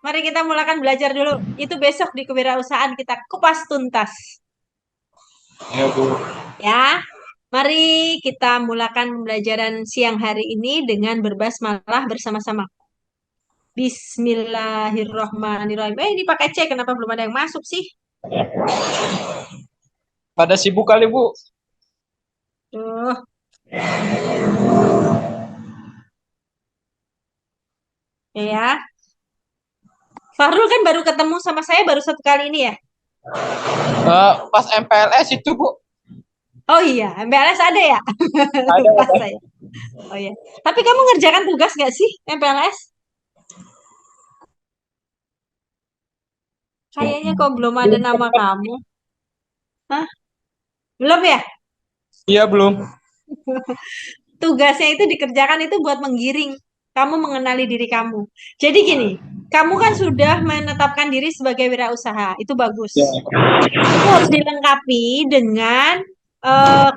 mari kita mulakan belajar dulu. Itu besok di kewirausahaan kita kupas tuntas. Ya, Bu. Ya, mari kita mulakan pembelajaran siang hari ini dengan berbasmalah bersama-sama. Bismillahirrohmanirrohim. Ini pakai C, kenapa belum ada yang masuk sih? Pada sibuk kali, Bu. Tuh, ya. Fahrul kan baru ketemu sama saya baru satu kali ini ya. Pas MPLS itu, Bu. Oh iya, MPLS ada ya? Ada, Lupa ada. saya. Oh iya. Tapi kamu ngerjakan tugas nggak sih MPLS? Kayaknya kok belum ada nama kamu. Hah? Belum ya? Iya, belum. Tugasnya itu dikerjakan itu buat menggiring kamu mengenali diri kamu. Jadi gini, kamu kan sudah menetapkan diri sebagai wirausaha, itu Ya. bagus. Itu harus dilengkapi dengan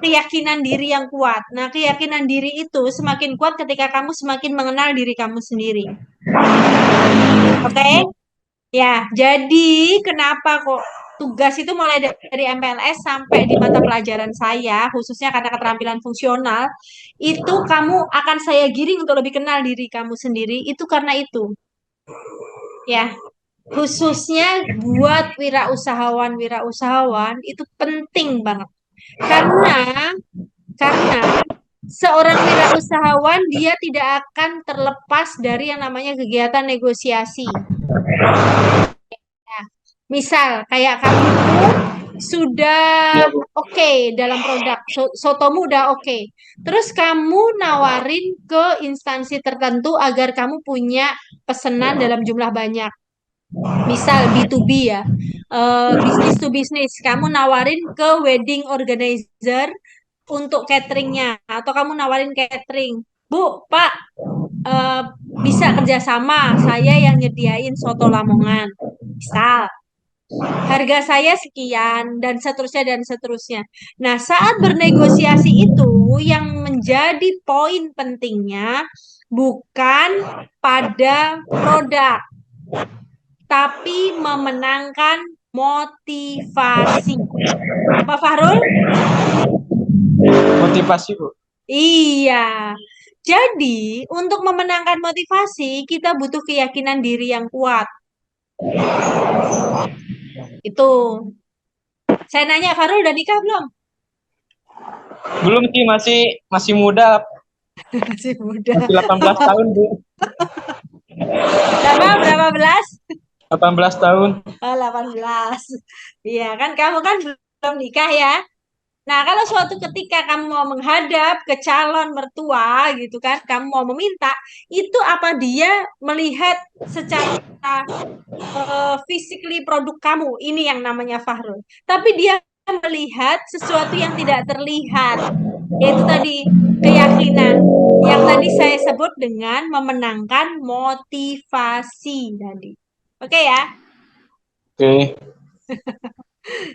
keyakinan diri yang kuat. Nah, keyakinan diri itu semakin kuat ketika kamu semakin mengenal diri kamu sendiri. Oke? Ya, jadi kenapa kok tugas itu mulai dari MPLS sampai di mata pelajaran saya, khususnya karena keterampilan fungsional, itu kamu akan saya giring untuk lebih kenal diri kamu sendiri, itu karena itu. Ya, khususnya buat wirausahawan itu penting banget. Karena karena seorang wirausahawan dia tidak akan terlepas dari yang namanya kegiatan negosiasi. Misal kayak kamu sudah Iya, Bu. oke dalam produk, sotomu udah oke. Terus kamu nawarin ke instansi tertentu agar kamu punya pesanan dalam jumlah banyak. Misal B2B ya, bisnis to bisnis. Kamu nawarin ke wedding organizer untuk cateringnya, atau kamu nawarin catering. Bu, Pak, eh, bisa kerjasama. Saya yang nyediain soto Lamongan. Misal harga saya sekian dan seterusnya dan seterusnya. Nah, saat bernegosiasi itu yang menjadi poin pentingnya bukan pada produk, tapi memenangkan motivasi. Apa Fahrul? Motivasi, Bu. Iya. Jadi, untuk memenangkan motivasi, kita butuh keyakinan diri yang kuat. Itu. Saya nanya, Fahrul udah nikah belum? Belum sih, masih masih muda, Masih muda. masih 18 tahun, Bu. Berapa? Berapa belas? 18 tahun. Oh, 18. Iya, kan kamu kan belum nikah ya. Nah, kalau suatu ketika kamu mau menghadap ke calon mertua gitu kan, kamu mau meminta, itu apa dia melihat secara physically produk kamu, ini yang namanya Fahrul. Tapi dia melihat sesuatu yang tidak terlihat, yaitu tadi keyakinan yang tadi saya sebut dengan memenangkan motivasi tadi. Oke ya? Oke.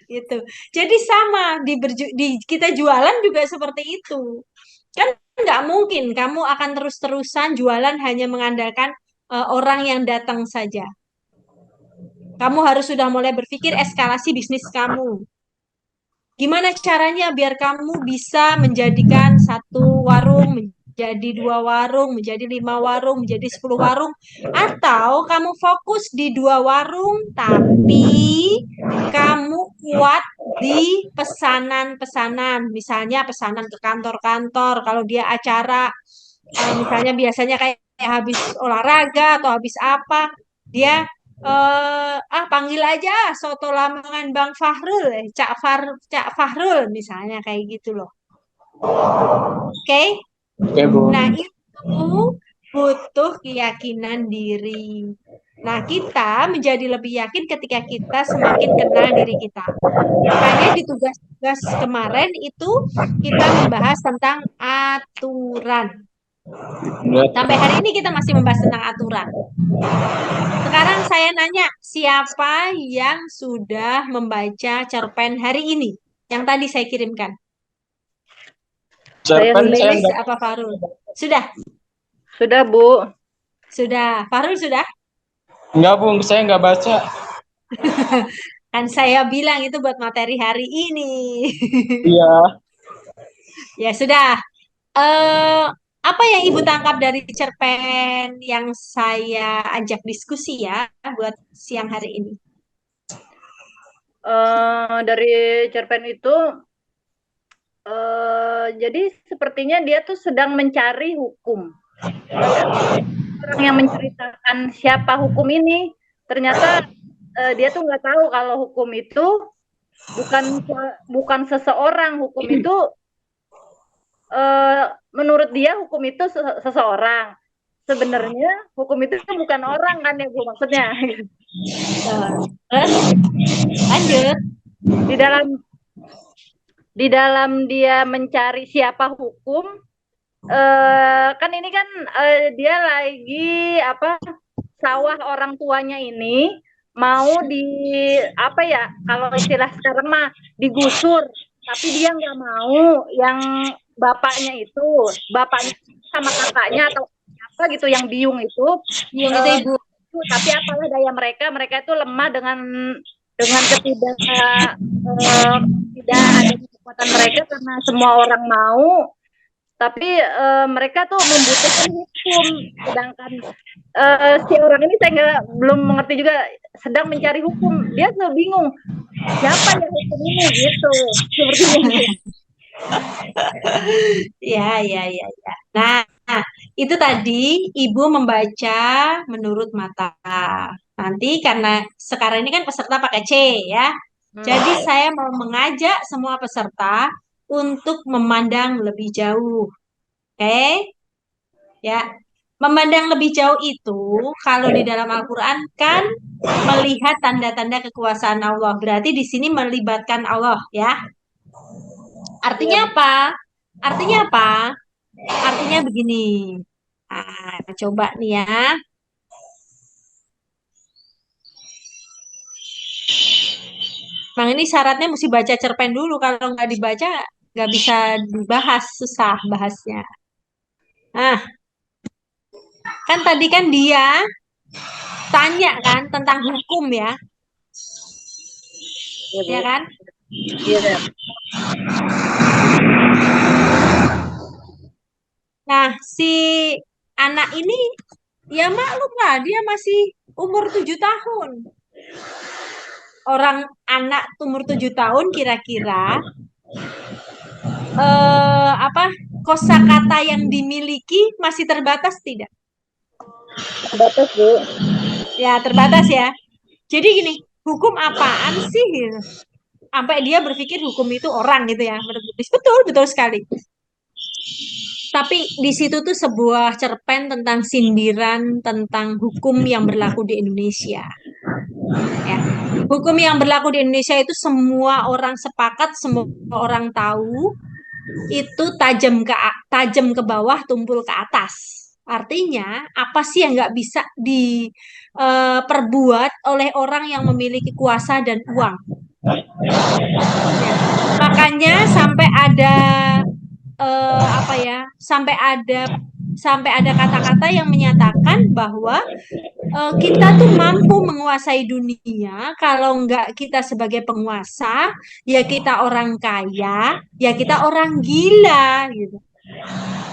Gitu. Jadi sama di kita jualan juga seperti itu. Kan nggak mungkin kamu akan terus-terusan jualan hanya mengandalkan orang yang datang saja. Kamu harus sudah mulai berpikir eskalasi bisnis kamu. Gimana caranya biar kamu bisa menjadikan satu warung menjadi dua warung, menjadi lima warung, menjadi 10 warung, atau kamu fokus di dua warung, tapi kamu kuat di pesanan-pesanan, misalnya pesanan ke kantor-kantor, kalau dia acara, misalnya biasanya kayak habis olahraga atau habis apa, dia panggil aja soto Lamongan Bang Fahrul, Cak Fahrul misalnya kayak gitu loh. Oke? Oke, Bu. Nah, itu butuh keyakinan diri. Nah, kita menjadi lebih yakin ketika kita semakin kenal diri kita. Makanya di tugas-tugas kemarin itu kita membahas tentang aturan. Udah. Sampai hari ini kita masih membahas tentang aturan. Sekarang saya nanya, siapa yang sudah membaca cerpen hari ini? Yang tadi saya kirimkan. Saya Cerpen saya Lilis enggak. apa Farul? Sudah, sudah, Bu. sudah. Farul sudah? Enggak, Bung, saya enggak baca. Kan saya bilang itu buat materi hari ini. Iya. Ya sudah. eh Apa yang Ibu tangkap dari cerpen yang saya ajak diskusi ya buat siang hari ini? Dari cerpen itu, jadi sepertinya dia tuh sedang mencari hukum. Kayak orang yang menceritakan siapa hukum ini, ternyata dia tuh nggak tahu kalau hukum itu bukan bukan seseorang. Hukum itu menurut dia hukum itu seseorang. Sebenarnya hukum itu bukan orang kan ya Bu maksudnya. Terus lanjut. Di dalam dia mencari siapa hukum, kan ini kan dia lagi apa, sawah orang tuanya ini mau di apa ya, kalau istilah sekarang mah digusur, tapi dia nggak mau yang bapaknya sama kakaknya atau apa gitu yang biung itu, Yang itu Ibu. tapi apalah daya mereka, mereka itu lemah dengan tidak adanya kekuatan mereka karena semua orang mau, tapi mereka tuh membutuhkan hukum, sedangkan si orang ini saya belum mengerti juga, sedang mencari hukum, dia tuh bingung siapa yang hukum ini gitu, seperti itu. Ya, ya, ya, ya. Nah, itu tadi Ibu membaca menurut mata. Nanti karena sekarang ini kan peserta pakai C ya. Jadi saya mau mengajak semua peserta untuk memandang lebih jauh. Oke? Ya. Memandang lebih jauh itu kalau di dalam Al-Qur'an kan melihat tanda-tanda kekuasaan Allah. Berarti di sini melibatkan Allah ya. Iya Artinya Bu. apa? Artinya apa? Artinya begini. Coba nih ya. Bang ini syaratnya mesti baca cerpen dulu. Kalau nggak dibaca, nggak bisa dibahas. Susah bahasnya. Nah, kan tadi kan dia tanya kan tentang hukum ya. Iya Bu. Ya kan? Iya. Nah, si anak ini ya maklum lah. Dia masih umur 7 tahun. Orang anak umur 7 tahun kira-kira apa kosakata yang dimiliki masih terbatas tidak? Terbatas Bu. Ya, terbatas ya. Jadi gini, hukum apaan sih gitu? Sampai dia berpikir hukum itu orang gitu ya. Menurut Buddhis. Betul, betul sekali. Tapi di situ tuh sebuah cerpen tentang sindiran tentang hukum yang berlaku di Indonesia. Ya. Hukum yang berlaku di Indonesia itu semua orang sepakat, semua orang tahu itu tajam ke bawah, tumpul ke atas. Artinya, apa sih yang nggak bisa diperbuat oleh orang yang memiliki kuasa dan uang? Ya. Makanya apa ya? Sampai ada kata-kata yang menyatakan bahwa kita tuh mampu menguasai dunia kalau nggak kita sebagai penguasa, ya kita orang kaya, ya kita orang gila gitu.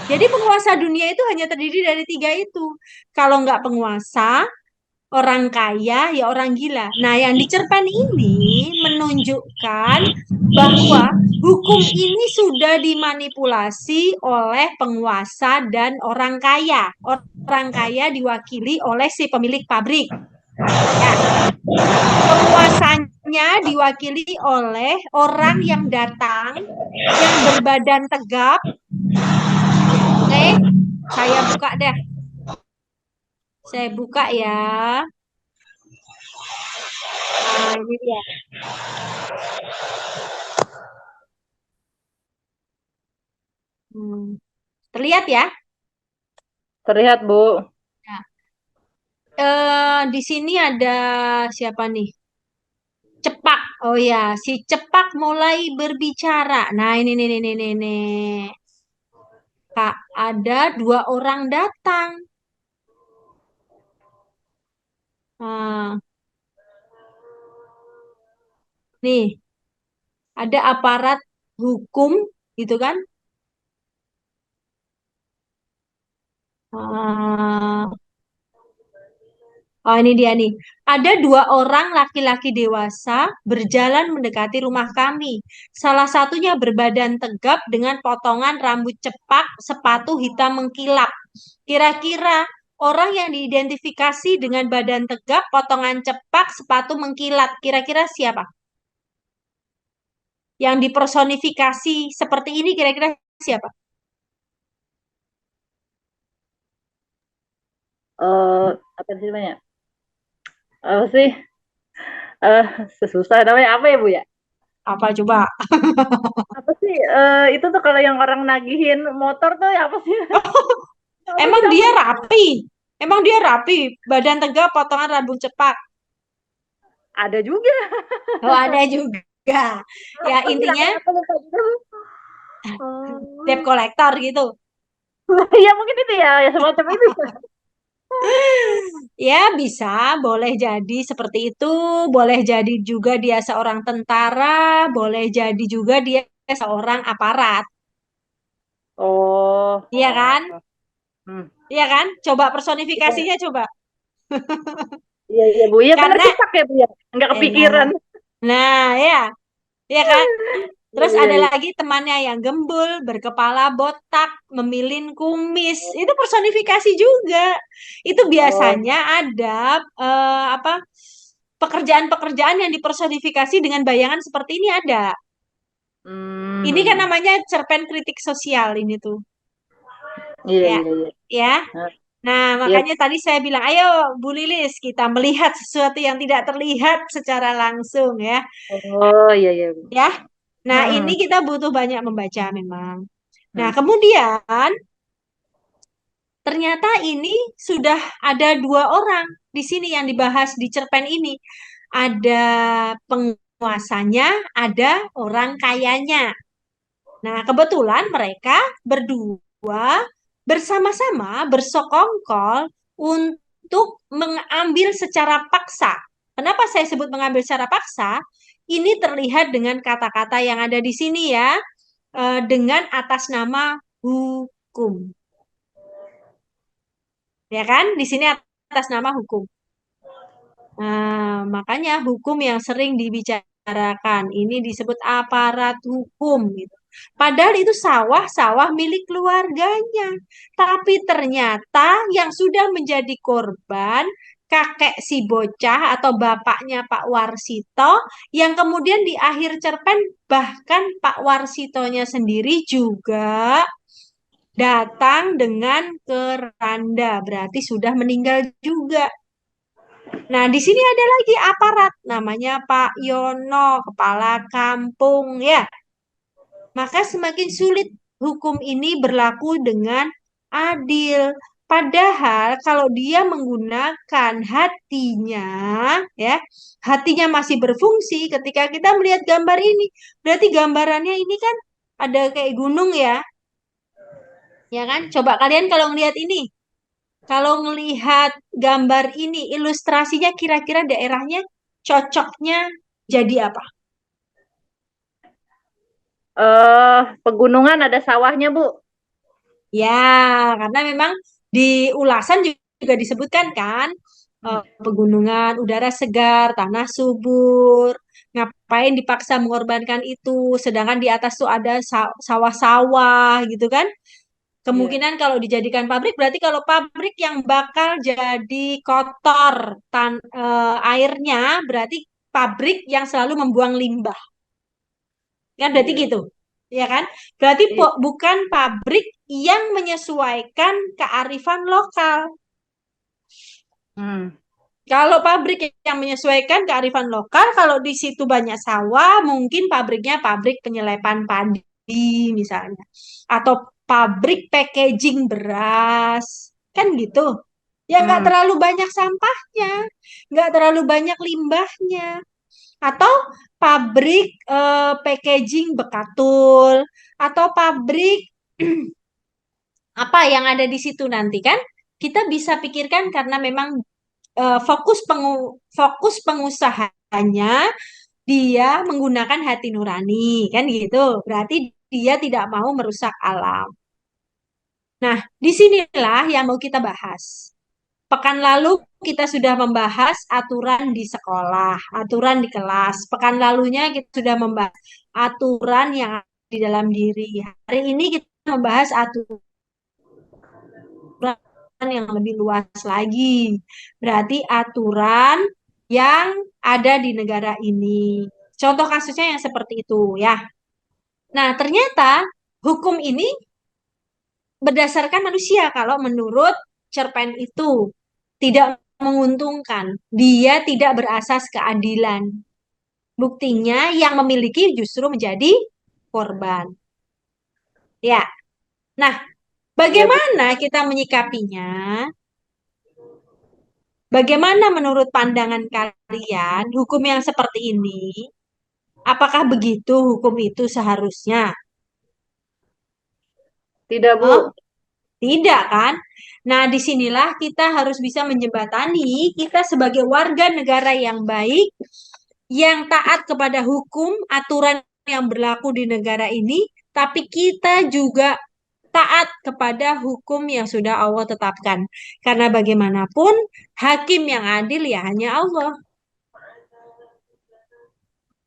Jadi penguasa dunia itu hanya terdiri dari tiga itu. Kalau nggak penguasa, orang kaya, ya orang gila. Nah, yang di cerpen ini menunjukkan bahwa hukum ini sudah dimanipulasi oleh penguasa dan orang kaya. Orang kaya diwakili oleh si pemilik pabrik. Ya, penguasanya diwakili oleh orang yang datang, yang berbadan tegap. Oke, saya buka deh. Saya buka ya. Nah, ini dia. Terlihat ya? Terlihat Bu. Ya. Di sini ada siapa nih? Cepak. Oh ya, si Cepak mulai berbicara. Nah, ini. Kak, ada dua orang datang. Ah, nih, ada aparat hukum gitu kan? Ah, oh, ini dia nih. Ada dua orang laki-laki dewasa berjalan mendekati rumah kami. Salah satunya berbadan tegap dengan potongan rambut cepak, sepatu hitam mengkilap. Kira-kira orang yang diidentifikasi dengan badan tegap, potongan cepak, sepatu mengkilat. Kira-kira siapa? Yang dipersonifikasi seperti ini kira-kira siapa? Eh, apa sih namanya? Apa sih? Eh, Susah namanya apa ya Bu ya? Apa coba? Apa sih? Itu tuh kalau yang orang nagihin motor tuh ya apa sih? Apa sih Emang dia namanya? rapi. Emang dia rapi. Badan tegap, potongan rambut cepak. Ada juga. Oh, ada juga. Ya, Apa sih intinya namanya? Aku lupa juga. debt Oh. collector gitu. Ya mungkin itu ya, ya semacam itu. Ya, bisa. Boleh jadi seperti itu. Boleh jadi juga dia seorang tentara. Boleh jadi juga dia seorang aparat. Oh, Iya kan? oh. Hmm. Iya kan? Coba Iya, personifikasinya coba. iya, iya Bu. Iya benar Karena, cepak ya Bu ya. Enggak nah, kepikiran. nah, ya. Iya kan? Iya, Terus iya, ada iya. lagi temannya yang gembul, berkepala botak, memilin kumis. Itu personifikasi juga. Itu Oh, biasanya ada apa pekerjaan-pekerjaan yang dipersonifikasi dengan bayangan seperti ini ada. Ini kan hmm. namanya cerpen kritik sosial ini tuh. Iya, Ya, iya, iya. ya. Nah, Nah, iya. makanya tadi saya bilang, ayo Bu Lilis, kita melihat sesuatu yang tidak terlihat secara langsung ya. Oh, iya, iya Bu. Ya. Nah, ini Hmm, kita butuh banyak membaca memang. Nah, hmm. kemudian ternyata ini sudah ada dua orang di sini yang dibahas di cerpen ini. Ada penguasanya, ada orang kayanya. Nah, kebetulan mereka berdua bersama-sama bersekongkol untuk mengambil secara paksa. Kenapa saya sebut mengambil secara paksa? Ini terlihat dengan kata-kata yang ada di sini ya, dengan atas nama hukum. Ya kan? Di sini atas nama hukum. Nah, makanya hukum yang sering dibicarakan ini disebut aparat hukum gitu. Padahal itu sawah-sawah milik keluarganya. Tapi ternyata yang sudah menjadi korban kakek si bocah atau bapaknya Pak Warsito yang kemudian di akhir cerpen bahkan Pak Warsitonya sendiri juga datang dengan keranda, berarti sudah meninggal juga. Nah, di sini ada lagi aparat, namanya Pak Yono, kepala kampung ya. Maka semakin sulit hukum ini berlaku dengan adil. Padahal kalau dia menggunakan hatinya, ya, hatinya masih berfungsi ketika kita melihat gambar ini. Berarti gambarannya ini kan ada kayak gunung ya, ya kan? Coba kalian kalau ngelihat ini, kalau ngelihat gambar ini, ilustrasinya kira-kira daerahnya cocoknya jadi apa? Pegunungan ada sawahnya Bu. Ya, karena memang di ulasan juga disebutkan kan, Hmm. pegunungan, udara segar, tanah subur. Ngapain dipaksa mengorbankan itu, sedangkan di atas tuh ada sawah-sawah gitu kan? Iya. Kemungkinan kalau dijadikan pabrik, berarti kalau pabrik yang bakal jadi kotor airnya, berarti pabrik yang selalu membuang limbah. Kan berarti Iya. gitu. Ya kan? Berarti Iya. bukan pabrik yang menyesuaikan kearifan lokal. Hmm. Kalau pabrik yang menyesuaikan kearifan lokal, kalau di situ banyak sawah, mungkin pabriknya pabrik penyelepan padi misalnya. Atau pabrik packaging beras. Kan gitu. Ya nggak Hmm. terlalu banyak sampahnya, nggak terlalu banyak limbahnya. Atau pabrik packaging bekatul. Atau pabrik apa yang ada di situ nanti kan? Kita bisa pikirkan karena memang fokus pengusahanya dia menggunakan hati nurani, kan gitu. Berarti dia tidak mau merusak alam. Nah, disinilah yang mau kita bahas. Pekan lalu kita sudah membahas aturan di sekolah, aturan di kelas. Pekan lalunya kita sudah membahas aturan yang ada di dalam diri. Hari ini kita membahas aturan yang lebih luas lagi. Berarti aturan yang ada di negara ini. Contoh kasusnya yang seperti itu ya. Nah, ternyata hukum ini berdasarkan manusia kalau menurut cerpen itu tidak menguntungkan. Dia tidak berasas keadilan. Buktinya yang memiliki justru menjadi korban. Ya. Nah, Iya, Bu. bagaimana kita menyikapinya? Bagaimana menurut pandangan kalian hukum yang seperti ini? Apakah begitu hukum itu seharusnya? Tidak, Oh, Bu. tidak kan? Nah, disinilah kita harus bisa menjembatani kita sebagai warga negara yang baik, yang taat kepada hukum, aturan yang berlaku di negara ini, tapi kita juga taat kepada hukum yang sudah Allah tetapkan. Karena bagaimanapun, hakim yang adil ya hanya Allah.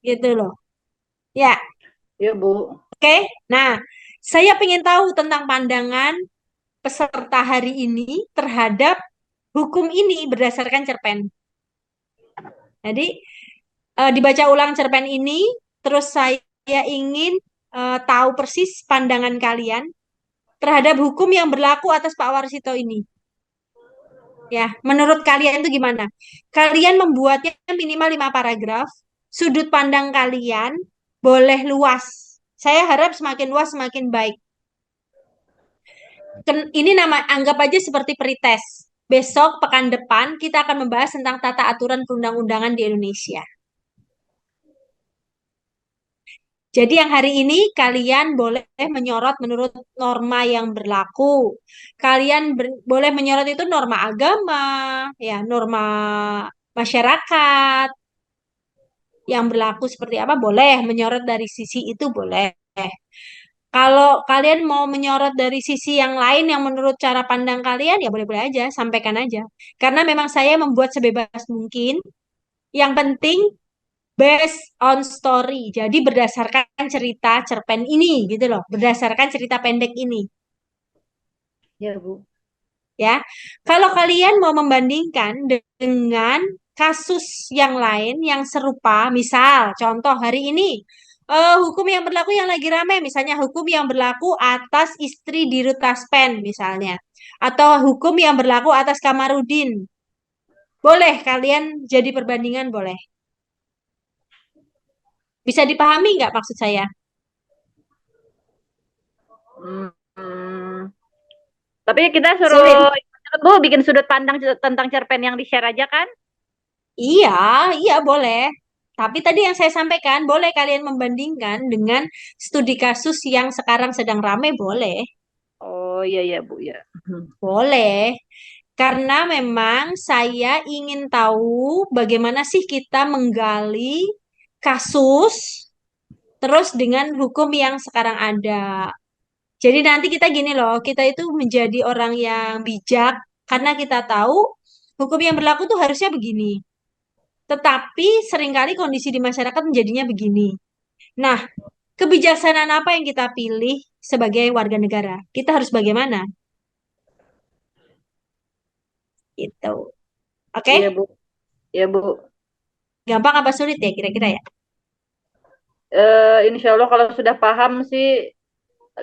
Gitu loh. Ya, Iya, Bu. oke. Nah, saya ingin tahu tentang pandangan peserta hari ini terhadap hukum ini berdasarkan cerpen. Jadi, dibaca ulang cerpen ini, terus saya ingin tahu persis pandangan kalian terhadap hukum yang berlaku atas Pak Warsito ini. Ya, menurut kalian itu gimana? Kalian membuatnya minimal 5 paragraf. Sudut pandang kalian boleh luas. Saya harap semakin luas semakin baik. Ini nama anggap aja seperti pretest. Besok pekan depan kita akan membahas tentang tata aturan perundang-undangan di Indonesia. Jadi yang hari ini kalian boleh menyorot menurut norma yang berlaku. Kalian boleh menyorot itu norma agama, ya, norma masyarakat yang berlaku seperti apa boleh menyorot dari sisi itu boleh. Kalau kalian mau menyorot dari sisi yang lain yang menurut cara pandang kalian ya boleh-boleh aja, sampaikan aja. Karena memang saya membuat sebebas mungkin. Yang penting based on story. Jadi berdasarkan cerita cerpen ini gitu loh, berdasarkan cerita pendek ini Iya, Bu. ya. Kalau kalian mau membandingkan dengan kasus yang lain yang serupa, misal contoh hari ini hukum yang berlaku yang lagi ramai, misalnya hukum yang berlaku atas istri Dirut Taspen misalnya, atau hukum yang berlaku atas Kamarudin. Boleh kalian jadi perbandingan boleh. Bisa dipahami nggak maksud saya? Hmm. Hmm. Tapi kita Sulit. suruh Bu bikin sudut pandang tentang cerpen yang di-share aja kan? Iya, iya boleh. Tapi tadi yang saya sampaikan, boleh kalian membandingkan dengan studi kasus yang sekarang sedang ramai, boleh. Oh, iya iya, Bu, ya. Boleh. Karena memang saya ingin tahu bagaimana sih kita menggali kasus terus dengan hukum yang sekarang ada. Jadi nanti kita gini loh, kita itu menjadi orang yang bijak karena kita tahu hukum yang berlaku tuh harusnya begini. Tetapi seringkali kondisi di masyarakat menjadinya begini. Nah, kebijaksanaan apa yang kita pilih sebagai warga negara? Kita harus bagaimana? Gitu. Oke? Iya, Bu. Iya, Bu. Gampang apa sulit ya kira-kira ya? Insya Allah kalau sudah paham sih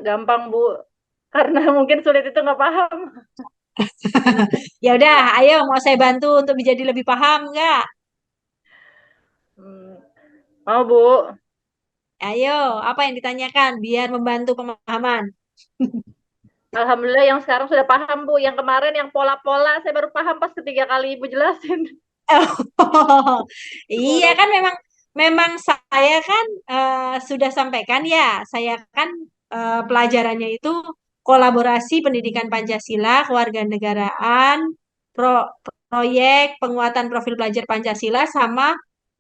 gampang, Bu. Karena mungkin sulit itu nggak paham. Ya udah, ayo mau saya bantu untuk menjadi lebih paham nggak? Hmm. Mau, Bu. Ayo, apa yang ditanyakan biar membantu pemahaman? Alhamdulillah yang sekarang sudah paham, Bu. Yang kemarin yang pola-pola saya baru paham pas ketiga kali Ibu jelasin. Iya kan memang memang saya kan sudah sampaikan ya, saya kan pelajarannya itu kolaborasi pendidikan Pancasila, kewarganegaraan, pro proyek penguatan profil pelajar Pancasila sama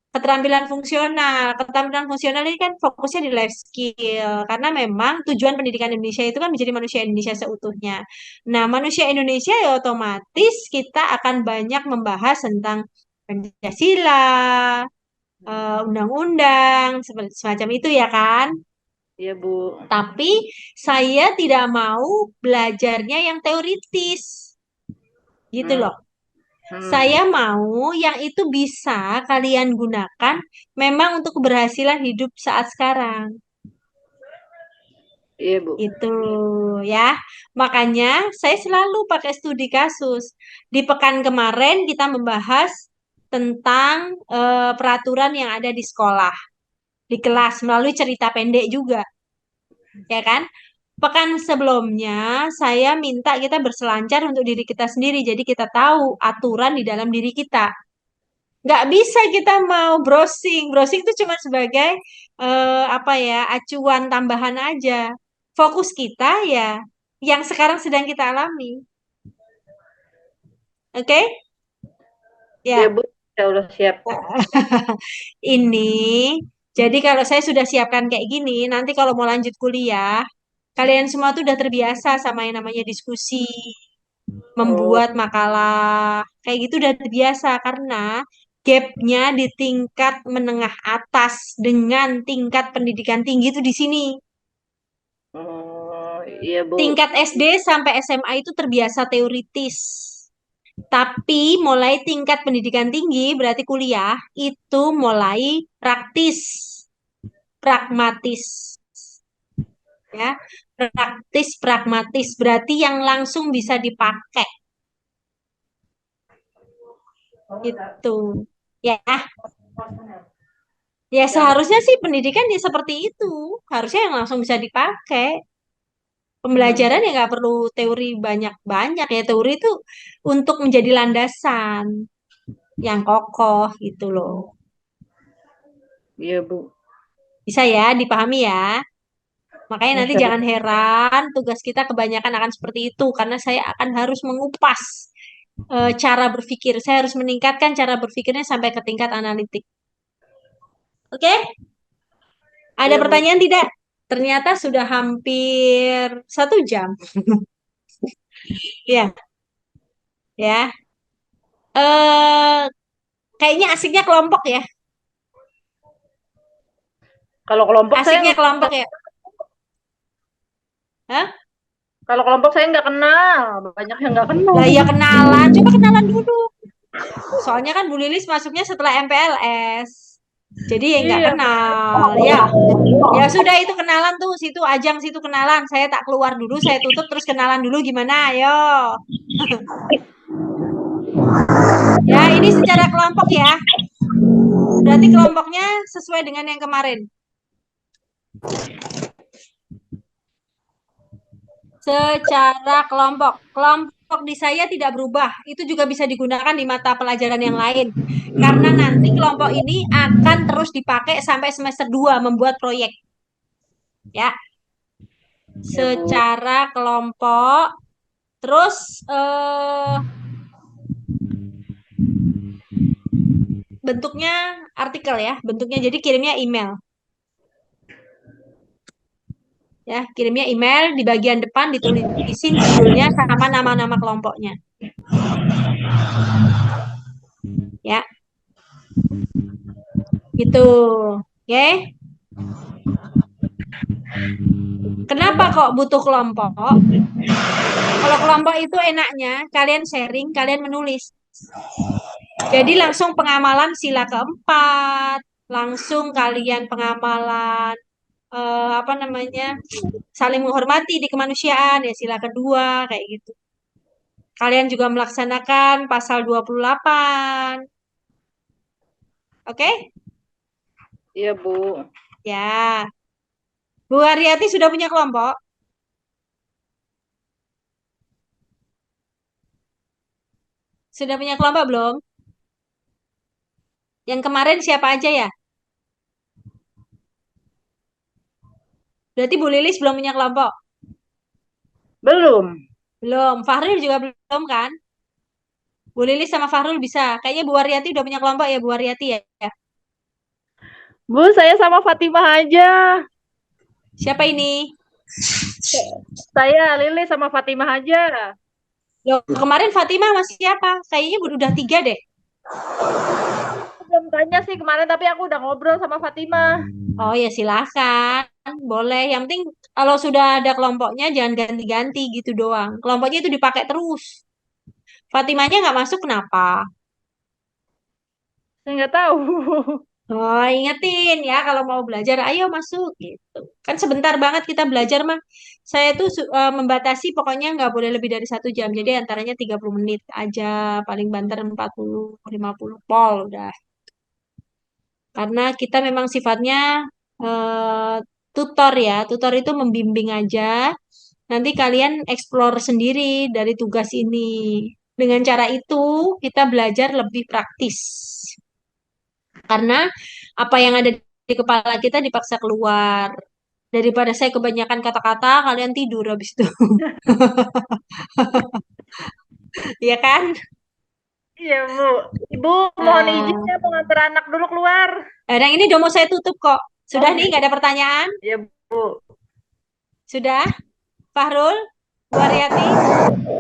keterampilan fungsional. Keterampilan fungsional ini kan fokusnya di life skill karena memang tujuan pendidikan Indonesia itu kan menjadi manusia Indonesia seutuhnya. Nah, manusia Indonesia ya otomatis kita akan banyak membahas tentang Pancasila, undang-undang, semacam itu ya kan? Iya, Bu. Tapi saya tidak mau belajarnya yang teoritis, gitu Hmm. loh. Hmm. Saya mau yang itu bisa kalian gunakan memang untuk keberhasilan hidup saat sekarang. Iya, Bu. Itu ya. Makanya saya selalu pakai studi kasus. Di pekan kemarin kita membahas tentang peraturan yang ada di sekolah, di kelas melalui cerita pendek juga, ya kan? Pekan sebelumnya saya minta kita berselancar untuk diri kita sendiri. Jadi kita tahu aturan di dalam diri kita. Nggak bisa kita mau browsing. Browsing itu cuma sebagai apa ya, acuan tambahan aja. Fokus kita ya yang sekarang sedang kita alami. Oke? Iya, Ya. Bu. Saya udah siap. Ini jadi kalau saya sudah siapkan kayak gini, nanti kalau mau lanjut kuliah, kalian semua tuh udah terbiasa sama yang namanya diskusi, Oh, membuat makalah, kayak gitu udah terbiasa karena gapnya di tingkat menengah atas dengan tingkat pendidikan tinggi itu di sini. oh, iya, Bu. Tingkat SD sampai SMA itu terbiasa teoritis. Tapi mulai tingkat pendidikan tinggi berarti kuliah itu mulai praktis, pragmatis ya. Praktis, pragmatis berarti yang langsung bisa dipakai itu. Ya, ya Yang seharusnya sih pendidikan ya seperti itu. Harusnya yang langsung bisa dipakai. hmm, Pembelajaran ya nggak perlu teori banyak-banyak ya. Teori itu untuk menjadi landasan yang kokoh gitu loh. iya, Bu. Bisa ya dipahami ya. Makanya nanti Bisa, Bu. jangan heran tugas kita kebanyakan akan seperti itu karena saya akan harus mengupas cara berpikir. Saya harus meningkatkan cara berpikirnya sampai ke tingkat analitik. Oke? Ada Iya, Bu. pertanyaan tidak? Ternyata sudah hampir 1 jam. Ya, ya. eh Kayaknya asiknya kelompok ya. Kalau kelompok saya Asiknya kelompok ya. Hah? kalau kelompok saya nggak kenal, banyak yang nggak kenal. Lah ya kenalan. Coba kenalan dulu. Soalnya kan Bu Lilis masuknya setelah MPLS. Jadi ya nggak Iya. kenal. Ya, ya sudah itu kenalan tuh. Situ ajang situ kenalan. Saya tak keluar dulu, saya tutup terus kenalan dulu gimana? Ayo. Ya, ini secara kelompok ya. Berarti kelompoknya sesuai dengan yang kemarin. Secara kelompok. Kelompok di saya tidak berubah. Itu juga bisa digunakan di mata pelajaran yang lain. Karena nanti kelompok ini akan terus dipakai sampai semester 2 membuat proyek. Ya, Ya, Bu. secara kelompok. Terus bentuknya artikel ya. Bentuknya jadi kirimnya email. Ya, kirimnya email di bagian depan ditulisin judulnya sama nama-nama kelompoknya. Ya, gitu. Oke. Kenapa kok butuh kelompok? Kalau kelompok itu enaknya kalian sharing, kalian menulis. Jadi langsung pengamalan sila keempat, langsung kalian pengamalan apa namanya? Saling menghormati di kemanusiaan ya sila kedua kayak gitu. Kalian juga melaksanakan pasal 28. Oke? Iya, Bu. Ya. Bu Haryati sudah punya kelompok? Sudah punya kelompok belum? Yang kemarin siapa aja ya? Berarti Bu Lilis belum punya kelompok? Belum. Belum. Fahril juga belum kan? Bu Lilis sama Fahrul bisa. Kayaknya Bu Waryati udah punya kelompok ya, Bu Waryati ya. Bu, saya sama Fatimah aja. Siapa ini? Saya Lili sama Fatimah aja. Loh, kemarin Fatimah masih siapa? Kayaknya udah 3 deh. Aku belum tanya sih kemarin, tapi aku udah ngobrol sama Fatimah. Oh ya silahkan, boleh. Yang penting kalau sudah ada kelompoknya jangan ganti-ganti gitu doang. Kelompoknya itu dipakai terus. Fatimahnya nggak masuk kenapa? Saya nggak tahu. Oh, ingetin ya kalau mau belajar, ayo masuk gitu. Kan sebentar banget kita belajar mah. Saya tuh membatasi pokoknya nggak boleh lebih dari 1 jam. Jadi antaranya 30 menit aja, paling banter 40, 50 pol udah. Karena kita memang sifatnya eh, tutor ya. Tutor itu membimbing aja. Nanti kalian explore sendiri dari tugas ini. Dengan cara itu kita belajar lebih praktis. Karena apa yang ada di kepala kita dipaksa keluar. Daripada saya kebanyakan kata-kata, kalian tidur habis itu. Iya kan? Iya, Bu. Ibu, mohon izin Nah, ya mau nganter anak dulu keluar. yang ini udah mau saya tutup kok. Sudah Oh, nih, nggak ada pertanyaan? iya, Bu. Sudah? Fahrul? Bu Aryati?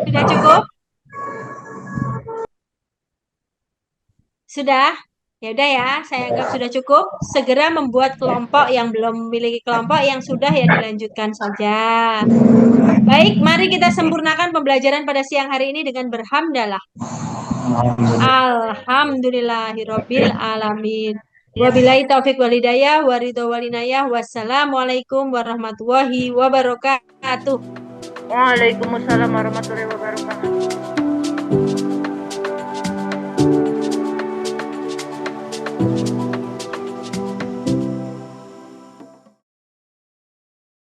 Sudah cukup? Sudah? Ya udah ya, saya anggap sudah cukup. Segera membuat kelompok yang belum memiliki kelompok, yang sudah ya dilanjutkan saja. Baik, mari kita sempurnakan pembelajaran pada siang hari ini dengan berhamdalah. Alhamdulillahirabbil alamin. Wabillahi taufik walhidayah waridho walinayah. Wassalamualaikum warahmatullahi wabarakatuh. Waalaikumsalam warahmatullahi wabarakatuh.